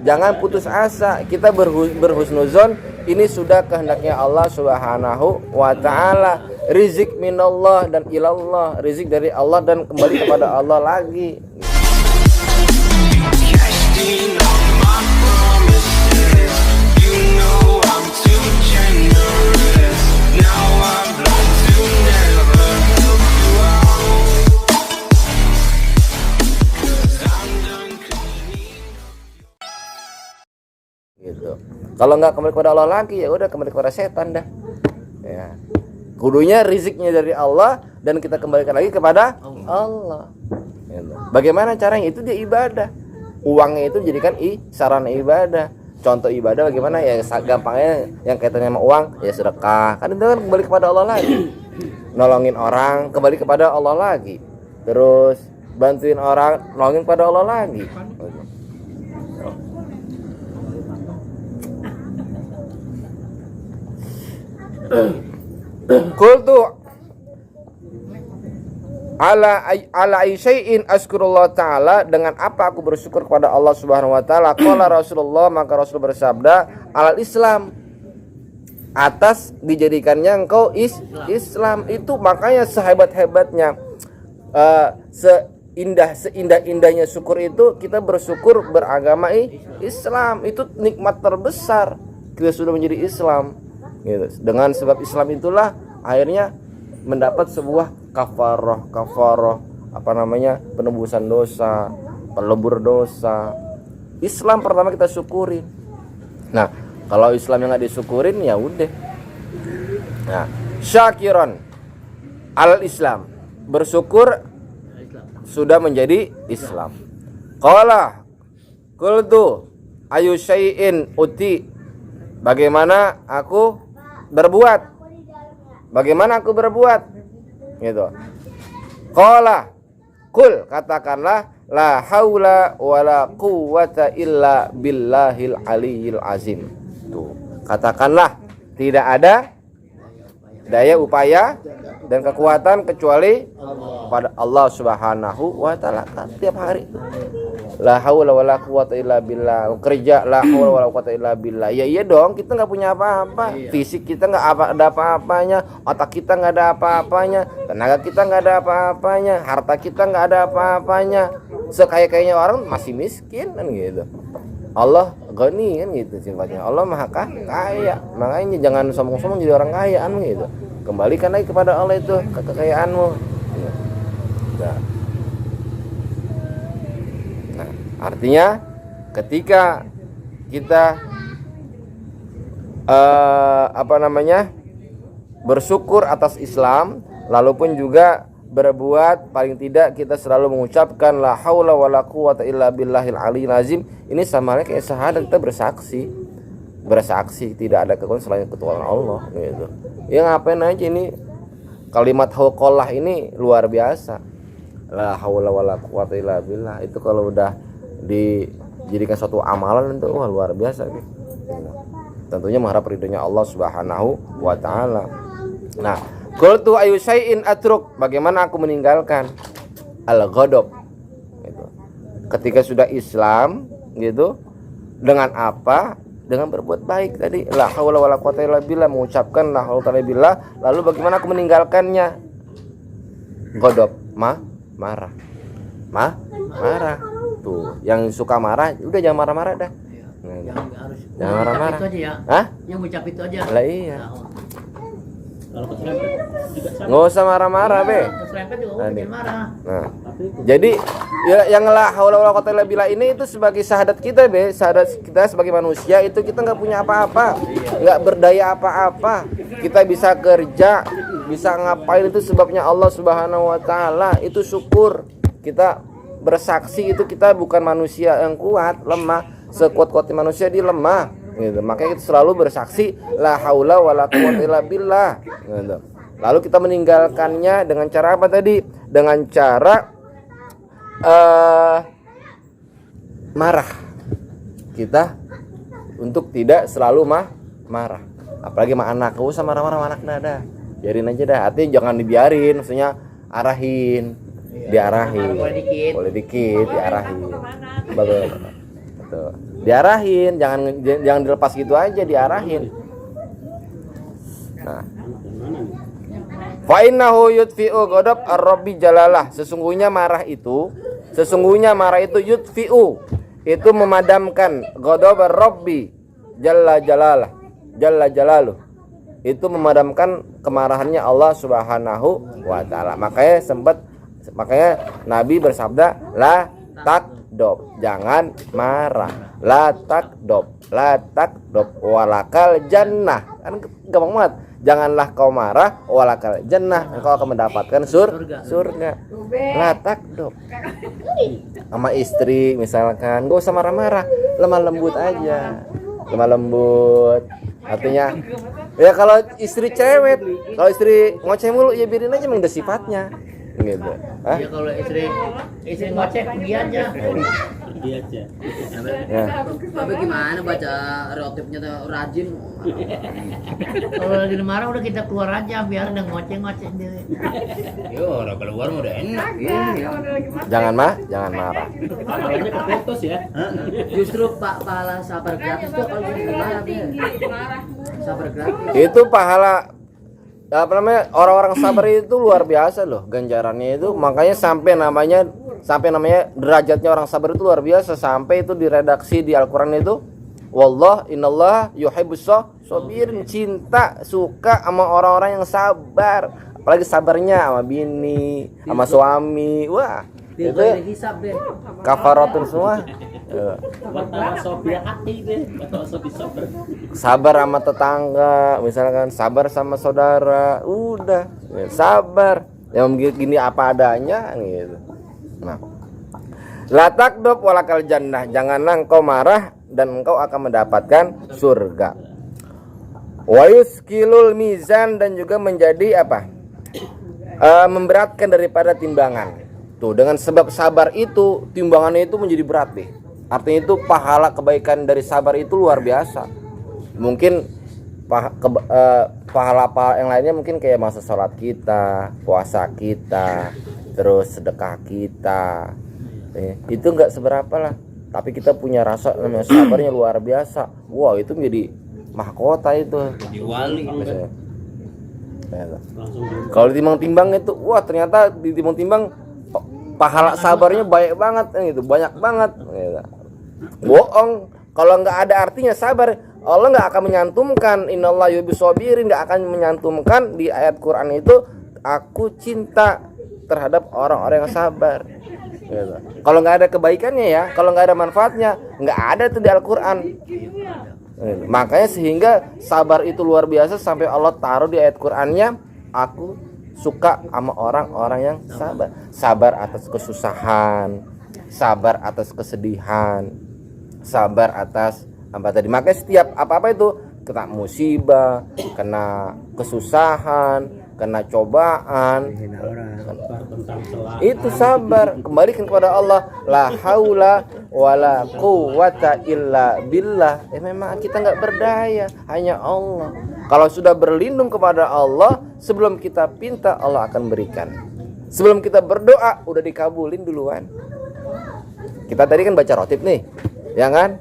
Jangan putus asa. Kita berhusnuzon, ini sudah kehendaknya Allah Subhanahu wa taala. Rizq minallah dan ilallah, rizq dari Allah dan kembali kepada Allah lagi. Gitu. Kalau nggak kembali kepada Allah lagi, ya udah kembali kepada setan dah. Ya. Kudunya riziknya dari Allah dan kita kembalikan lagi kepada Allah. Gitu. Bagaimana caranya? Itu dia ibadah. Uangnya itu dijadikan sarana ibadah. Contoh ibadah bagaimana ya? Gampangnya yang kaitannya sama uang ya sedekah. Kan itu kan kembali kepada Allah lagi. Nolongin orang kembali kepada Allah lagi. Terus bantuin orang nolongin kepada Allah lagi. Qultu ala syai'in azkurullah ta'ala, dengan apa aku bersyukur kepada Allah Subhanahu wa taala. Qala Rasulullah, maka Rasul bersabda, alal Islam, atas dijadikannya engkau Islam. Itu makanya sehebat-hebatnya seindah-indahnya syukur itu kita bersyukur beragama Islam. Itu nikmat terbesar, kita sudah menjadi Islam. Gitu. Dengan sebab Islam itulah akhirnya mendapat sebuah kafaroh penebusan dosa, pelebur dosa. Islam pertama kita syukurin. Nah, kalau Islam yang nggak disyukurin ya udah. Nah, syakiron al Islam, bersyukur sudah menjadi Islam. Qultu ayu syai'in uti, bagaimana aku berbuat? Bagaimana aku berbuat? Gitu. Qala, kul, katakanlah, la haula wala quwwata illa billahil aliyyil azim. Tuh, katakanlah tidak ada daya upaya dan kekuatan kecuali pada Allah Subhanahu wa taala. Tiap hari la haula wala quwwata illa billah. Kerja la haula wala quwwata illa billah. Ya iya dong, kita enggak punya apa-apa. Fisik kita enggak ada apa-apanya, otak kita enggak ada apa-apanya, tenaga kita enggak ada apa-apanya, harta kita enggak ada apa-apanya. Sekaya-kayanya orang masih miskin kan gitu. Allah ghani kan gitu sifatnya. Allah maha kaya. Makanya jangan sombong-sombong jadi orang kaya kan gitu. Kembalikan lagi kepada Allah itu kekayaanmu. Nah, artinya ketika kita bersyukur atas Islam, lalu pun juga berbuat, paling tidak kita selalu mengucapkan la haula wala quwwata illa billahil aliyyil azim. Ini sama halnya kayak syahadat, kita bersaksi tidak ada kekuatan selain ketuhanan Allah gitu. Ya ngapain aja ini kalimat hauqallah ini luar biasa. La haula wala quwwata illa billah, itu kalau udah dijadikan suatu amalan itu wah luar biasa gitu. Tentunya mengharap ridhonya Allah Subhanahu wa taala. Nah, qultu ayu syai'in atruk, bagaimana aku meninggalkan al-ghadab gitu. Ketika sudah Islam gitu, dengan apa? Dengan berbuat baik tadi, la haula wala quwwata illa billah, mengucapkan la haula illa billah, lalu bagaimana aku meninggalkannya? Ghadab, marah. Tuh, yang suka marah udah jangan marah-marah dah. Jangan marah-marah. Itu aja ya. Hah? Yang ucap itu aja. Lah iya. Kalau keserempet juga sama. Nggak usah marah-marah, Be. Keserempet juga bikin marah. Nah, jadi ya, yang la haula wala quwwata illa billah ini itu sebagai syahadat kita, Be. Syahadat kita sebagai manusia itu kita nggak punya apa-apa, nggak berdaya apa-apa. Kita bisa kerja, bisa ngapain itu sebabnya Allah Subhanahu wa taala. Itu syukur. Kita bersaksi itu kita bukan manusia yang kuat, lemah. Sekuat-kuatnya manusia dia lemah gitu. Makanya kita selalu bersaksi la haula wala quwwata illa billah gitu. Lalu kita meninggalkannya dengan cara apa tadi? Dengan cara marah. Kita untuk tidak selalu marah. Apalagi sama anak, gak usah marah-marah sama anak nada. Biarin aja dah. Artinya jangan dibiarin, maksudnya arahin, diarahin. Boleh dikit, diarahin. Bagaimana? Gitu. Diarahin, jangan dilepas gitu aja, diarahin. Nah, fa innahu yudfi'u ghadab ar-rabbi jalalah. Sesungguhnya marah itu yudfi'u, itu memadamkan ghadab ar-rabbi jalla jalaluh. Itu memadamkan kemarahannya Allah Subhanahu wa taala. Makanya Nabi bersabda, la takdob, jangan marah. La takdob walakal jannah. Kan gampang banget. Janganlah kau marah, walakal jannah, engkau akan mendapatkan surga. La takdob. Sama istri misalkan, gak usah marah-marah, lemah lembut aja. Lemah lembut. Artinya ya kalau istri cerewet, kalau istri ngoceh mulu ya biarin aja, memang udah sifatnya. Gitu. Ya kalau istri ngoceh pergi aja. Pergi aja. Ya. Tapi gimana baca rotipnya tuh rajin. Kalau lagi marah udah kita keluar aja biar ada ngoceh sendiri. Yo, udah keluar udah enak. Jangan marah. Pahalanya keputus ya. Justru pahala sabar gratis tuh kalau marah dia. Sabar gratis. Itu pahala orang-orang sabar itu luar biasa loh ganjarannya itu. Makanya sampai namanya derajatnya orang sabar itu luar biasa, sampai itu di redaksi di Al-Qur'an itu, wallah innallah yuhibbus sabirin, cinta suka sama orang-orang yang sabar, apalagi sabarnya sama bini, sama suami. Wah, itu Hisab deh. kafaratun semua. Sabar sama tetangga, misalkan sabar sama saudara, udah sabar. Yang gini apa adanya gitu. Nah, la takdob walakal jannah, janganlah engkau marah dan engkau akan mendapatkan surga. Wa yuskilul mizan, dan juga menjadi apa? Memberatkan daripada timbangan. Tuh, dengan sebab sabar itu timbangannya itu menjadi berat deh. Artinya itu pahala kebaikan dari sabar itu luar biasa. Mungkin pahala yang lainnya mungkin kayak masa sholat kita, puasa kita, terus sedekah kita. Itu enggak seberapa lah. Tapi kita punya rasa namanya sabarnya luar biasa. Wow, itu menjadi mahkota itu. Di wali. Kalau ditimbang-timbang itu, wah ternyata ditimbang-timbang pahala sabarnya banyak banget gitu, banyak banget gitu. Bohong kalau nggak ada artinya sabar. Allah nggak akan menyantumkan innallaha yuhibbus sabirin, nggak akan menyantumkan di ayat Quran itu aku cinta terhadap orang-orang yang sabar gitu. Kalau nggak ada kebaikannya ya, kalau nggak ada manfaatnya, nggak ada tuh di Al-Quran gitu. Makanya sehingga sabar itu luar biasa sampai Allah taruh di ayat Qurannya, aku suka sama orang-orang yang sabar. Sabar atas kesusahan, sabar atas kesedihan, sabar atas apa tadi. Makanya setiap apa-apa itu kena musibah, kena kesusahan, kena cobaan, itu sabar. Kembalikan kepada Allah. La haula wala quwwata illa billah. Memang kita nggak berdaya, hanya Allah. Kalau sudah berlindung kepada Allah, sebelum kita pinta Allah akan berikan. Sebelum kita berdoa udah dikabulin duluan. Kita tadi kan baca rotib nih, ya kan?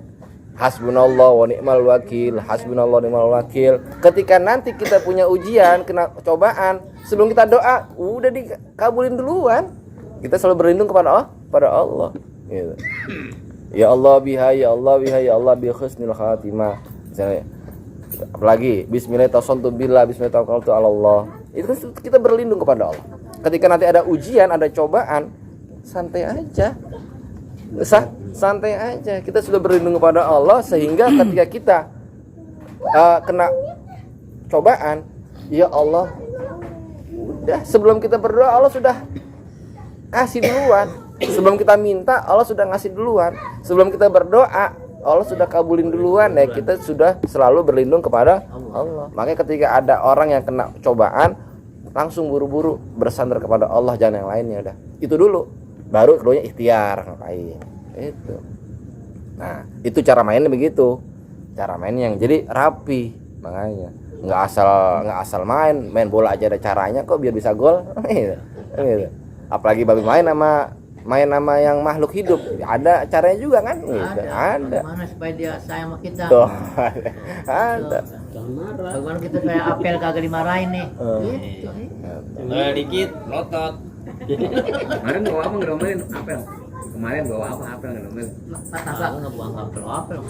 Hasbunallah wa ni'mal wakil, hasbunallah wa ni'mal wakil. Ketika nanti kita punya ujian, kena cobaan, sebelum kita doa udah dikabulin duluan. Kita selalu berlindung kepada Allah gitu. Ya Allah biha, ya Allah biha, ya Allah bi husnil khatimah. Misalnya, apalagi bismillahirrahmanirrahim, Allah. Itu kita berlindung kepada Allah. Ketika nanti ada ujian, ada cobaan, santai aja. Santai aja. Kita sudah berlindung kepada Allah, sehingga ketika kita kena cobaan, ya Allah, udah sebelum kita berdoa Allah sudah kasih duluan. Sebelum kita minta Allah sudah ngasih duluan. Sebelum kita berdoa Allah sudah kabulin duluan. Ya kita sudah selalu berlindung kepada Allah. Makanya ketika ada orang yang kena cobaan, langsung buru-buru bersandar kepada Allah, jangan yang lainnya. Udah itu dulu, baru keduanya ikhtiar ngapain itu. Nah itu cara mainnya begitu, cara main yang jadi rapi. Makanya nggak asal main bola aja ada caranya kok biar bisa gol gitu. Apalagi babi main sama main sama yang makhluk hidup? Ada caranya juga kan? Gitu. Ada. Bagaimana supaya dia sayang sama kita? Tuh. Ada. Jangan marah. Bagaimana kita supaya apel kagak dimarahin nih? Gitu. Dikit, lotot. Kemarin bawa apa ngedomelin apel? Kemarin bawa apa apel ngedomelin? Kagak ngebuang apel.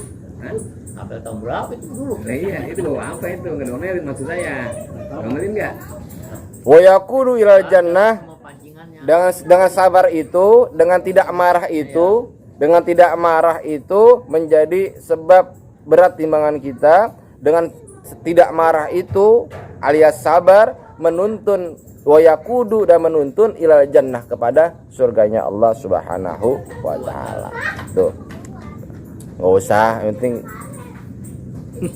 Hah? Apel tahun berapa itu dulu? Nah iya, itu bawa apa itu ngedomelin maksud saya? Ngedomelin nggak? Wa yaqulu ilal jannah, Semua pancingannya. dengan sabar itu, dengan tidak marah itu menjadi sebab berat timbangan kita. Dengan tidak marah itu alias sabar menuntun wa yaqudu dan menuntun ilal jannah kepada surganya Allah Subhanahu wa taala. Tuh. Enggak usah, yang penting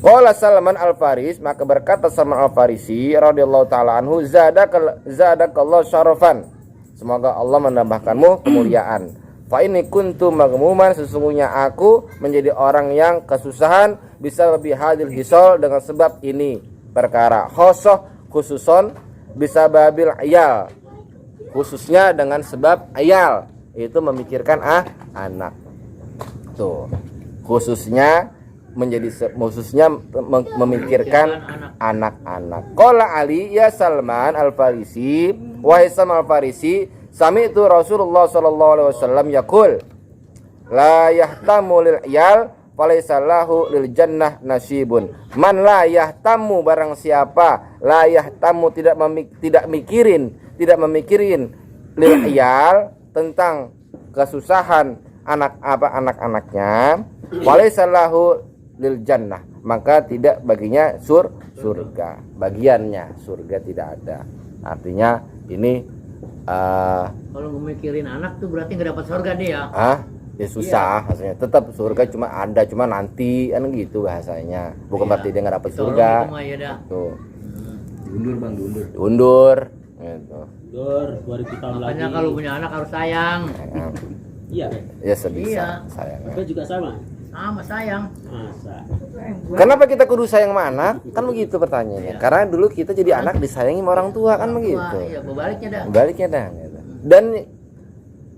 Qala Salman Al-Faris, maka berkata Salman Al-Farisi radhiyallahu taala anhu, zadakallahu syarafan. Semoga Allah menambahkanmu kemuliaan. Fa inni kuntu maghmuman, sesungguhnya aku menjadi orang yang kesusahan bisa lebih hadil hisol dengan sebab ini perkara. Khosoh khususon bisa babil ayal, khususnya dengan sebab ayal, itu memikirkan anak. Tuh. Khususnya memikirkan anak-anak. Qala Ali ya Salman Al-Farisi, wahai Salman Al-Farisi, sami'tu Rasulullah sallallahu alaihi wasallam yaqul, la yahtamu lil iyal falaysa lahu lil jannah nasibun. Man la yahtamu, barang siapa la yahtamu tidak mikirin lil iyal tentang kesusahan anak-anaknya, walaysa lahu lil jannah, maka tidak baginya surga, bagiannya surga tidak ada. Artinya ini Kalau mikirin anak tuh berarti nggak dapat surga dia. Ya susah maksudnya. Tetap surga cuma ada, cuma nanti kan gitu bahasanya. Bukan berarti dia nggak dapat surga. Tuh. Diundur bang, Diundur gitu. Dor 2000 tahun lagi. Makanya kalau punya anak harus sayang. Iya. Ya sebisa Iya. sayangnya. Apa juga sama? Sama sayang. Masa. Kenapa kita kudu sayang sama anak? Kan begitu pertanyaannya. Karena dulu kita jadi anak disayangi sama orang tua kan begitu. Iya, bebaliknya dah. Baliknya dah gitu. Dan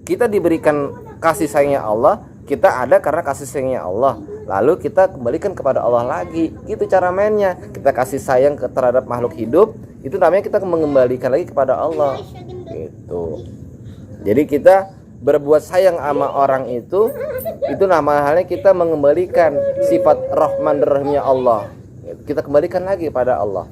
kita diberikan kasih sayangnya Allah, kita ada karena kasih sayangnya Allah. Lalu kita kembalikan kepada Allah lagi. Gitu cara mainnya. Kita kasih sayang terhadap makhluk hidup, itu namanya kita mengembalikan lagi kepada Allah. Gitu. Jadi kita berbuat sayang sama orang itu nama halnya kita mengembalikan sifat Rahman dan Rahimnya Allah. Kita kembalikan lagi pada Allah.